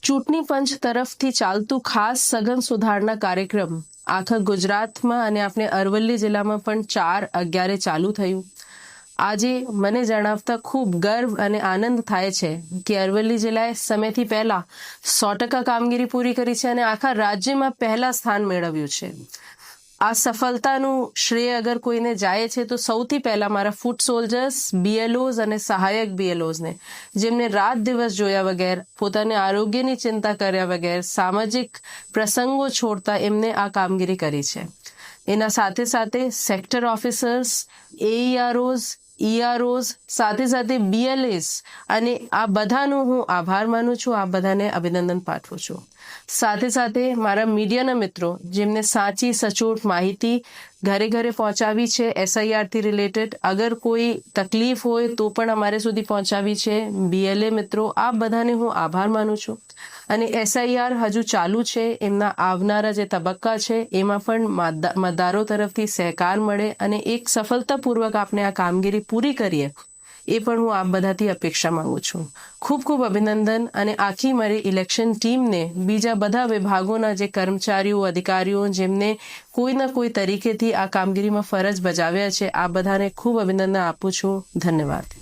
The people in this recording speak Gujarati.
ચૂંટણી પંચ તરફથી ચાલતું ખાસ સઘન સુધારણા કાર્યક્રમ આખા ગુજરાતમાં અને આપણે અરવલ્લી જિલ્લામાં પણ 4/11 ચાલુ થયું. આજે મને જણાવતા ખૂબ ગર્વ અને આનંદ થાય છે કે અરવલ્લી જિલ્લાએ સમયથી પહેલા 100% કામગીરી પૂરી કરી છે અને આખા રાજ્યમાં પહેલા સ્થાન મેળવ્યું છે. આ સફળતાનું શ્રેય અગર કોઈને જાય છે તો સૌથી પહેલા મારા ફૂટ સોલ્જર્સ, BLOs અને સહાયક BLOsને, જેમને રાત દિવસ જોયા વગર, પોતાના આરોગ્યની ચિંતા કર્યા વગર, સામાજિક પ્રસંગો છોડતા એમને આ કામગીરી કરી છે. એના સાથે સાથે સેક્ટર ઓફિસર્સ, AEROs, EROs, સાથે સાથે BLAs અને આ બધાનો હું આભાર માનું છું, આ બધાને અભિનંદન પાઠવું છું. સાથે સાથે મારા મીડિયાના મિત્રો જેમને સાચી સચોટ માહિતી ઘરે ઘરે પહોંચાવી છે SIR થી રિલેટેડ, અગર કોઈ તકલીફ હોય તો પણ અમારે સુધી પહોંચાવી છે. BLA મિત્રો, આ બધાને હું આભાર માનું છું. અને SIR હજુ ચાલુ છે, એમના આવનારા જે તબક્કા છે એમાં પણ મતદારો તરફથી સહકાર મળે અને એક સફળતાપૂર્વક આપણે આ કામગીરી પૂરી કરીએ, એ પણ હું આપ બધાથી અપેક્ષા માંગુ છું. ખૂબ ખૂબ અભિનંદન. અને આખી મારી ઇલેક્શન ટીમને, બીજા બધા વિભાગોના જે કર્મચારીઓ, અધિકારીઓ જેમને કોઈના કોઈ તરીકેથી આ કામગીરીમાં ફરજ બજાવ્યા છે, આ બધાને ખૂબ અભિનંદન આપું છું. ધન્યવાદ.